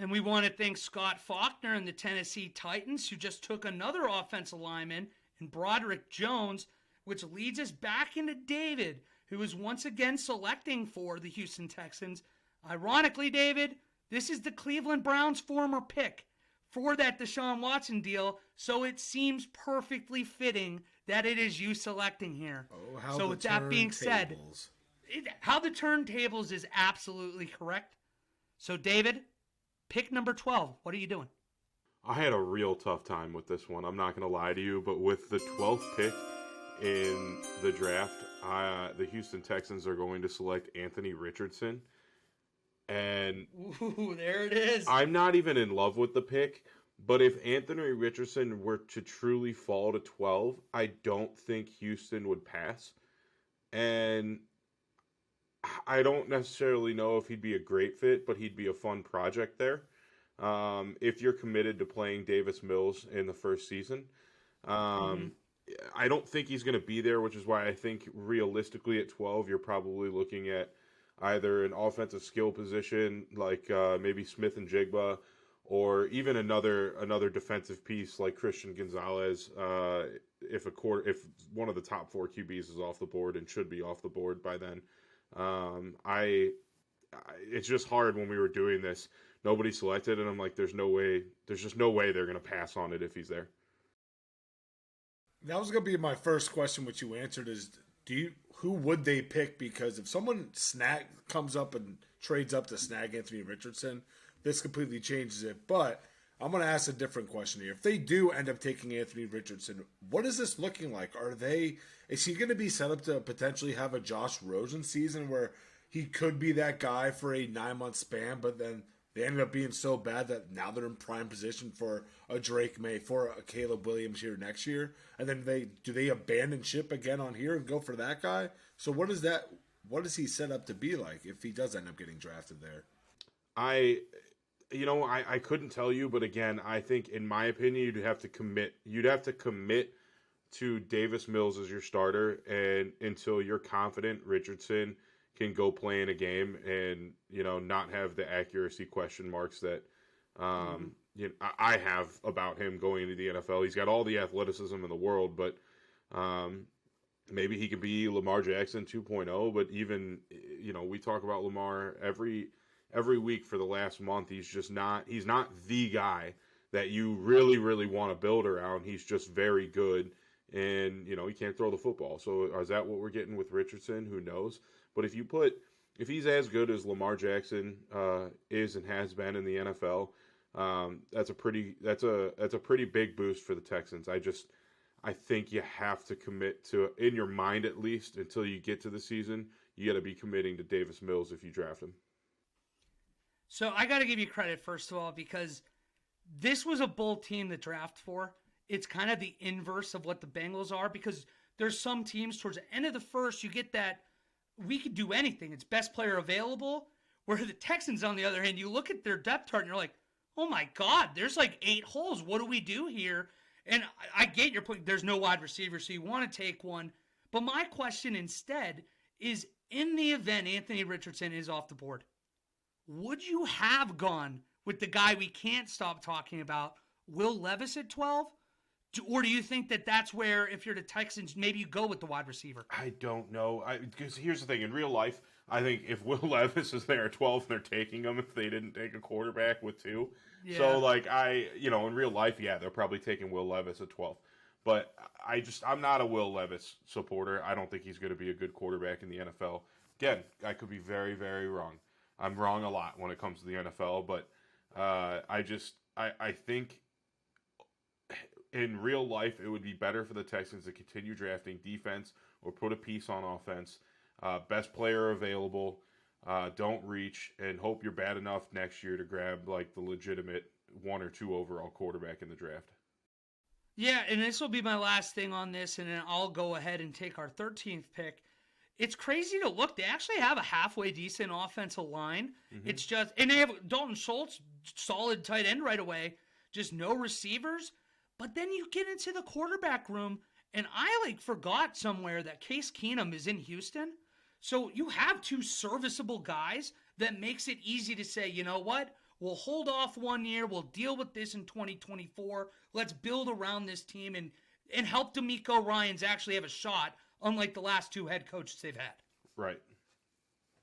And we want to thank Scott Faulkner and the Tennessee Titans, who just took another offensive lineman in Broderick Jones, which leads us back into David, who is once again selecting for the Houston Texans. Ironically, David, this is the Cleveland Browns' former pick for that Deshaun Watson deal, so it seems perfectly fitting that it is you selecting here. Oh, how so the with that being said, turntables. how the turntables is absolutely correct. So, David, pick number 12. What are you doing? I had a real tough time with this one. I'm not going to lie to you, but with the 12th pick in the draft, the Houston Texans are going to select Anthony Richardson. And ooh, there it is. I'm not even in love with the pick, but if Anthony Richardson were to truly fall to 12, I don't think Houston would pass. And I don't necessarily know if he'd be a great fit, but he'd be a fun project there. If you're committed to playing Davis Mills in the first season. I don't think he's going to be there, which is why I think realistically at 12, you're probably looking at either an offensive skill position like maybe Smith and Jigba, or even another defensive piece like Christian Gonzalez. If one of the top 4 QBs is off the board and should be off the board by then. It's just hard when we were doing this. Nobody selected, and I'm like, there's just no way they're going to pass on it if he's there. That was going to be my first question, which you answered is, who would they pick? Because if someone comes up and trades up to snag Anthony Richardson, this completely changes it. But I'm going to ask a different question here. If they do end up taking Anthony Richardson, what is this looking like? Is he going to be set up to potentially have a Josh Rosen season where he could be that guy for a 9-month span, but then they ended up being so bad that now they're in prime position for a Drake May, for a Caleb Williams here next year? And then do they abandon ship again on here and go for that guy? So what is he set up to be like if he does end up getting drafted there? I couldn't tell you, but again, I think in my opinion, you'd have to commit to Davis Mills as your starter, and until you're confident Richardson can go play in a game and, not have the accuracy question marks that I have about him going into the NFL. He's got all the athleticism in the world, but maybe he could be Lamar Jackson 2.0. But even, we talk about Lamar every week for the last month. He's not the guy that you really, really want to build around. He's just very good, and, he can't throw the football. So is that what we're getting with Richardson? Who knows? But if he's as good as Lamar Jackson is and has been in the NFL, that's a pretty big boost for the Texans. I think you have to commit to, in your mind at least, until you get to the season, you got to be committing to Davis Mills if you draft him. So I got to give you credit, first of all, because this was a bold team to draft for. It's kind of the inverse of what the Bengals are, because there's some teams towards the end of the first, you get that we could do anything. It's best player available. Where the Texans, on the other hand, you look at their depth chart and you're like, oh my God, there's like 8 holes. What do we do here? And I get your point. There's no wide receiver, so you want to take one. But my question instead is, in the event Anthony Richardson is off the board, would you have gone with the guy we can't stop talking about, Will Levis at 12? Or do you think that that's where, if you're the Texans, maybe you go with the wide receiver? I don't know. Because here's the thing. In real life, I think if Will Levis is there at 12 and they're taking him, if they didn't take a quarterback with 2. Yeah. So, in real life, yeah, they're probably taking Will Levis at 12. But I'm not a Will Levis supporter. I don't think he's going to be a good quarterback in the NFL. Again, I could be very, very wrong. I'm wrong a lot when it comes to the NFL, but I think in real life, it would be better for the Texans to continue drafting defense or put a piece on offense. Best player available. Don't reach, and hope you're bad enough next year to grab like the legitimate 1 or 2 overall quarterback in the draft. Yeah, and this will be my last thing on this, and then I'll go ahead and take our 13th pick. It's crazy to look. They actually have a halfway decent offensive line. Mm-hmm. It's just, and they have Dalton Schultz, solid tight end right away, just no receivers. But then you get into the quarterback room, and I forgot somewhere that Case Keenum is in Houston. So you have 2 serviceable guys that makes it easy to say, you know what? we'll hold off 1 year. We'll deal with this in 2024. Let's build around this team and help D'Amico Ryans actually have a shot, unlike the last two head coaches they've had. Right.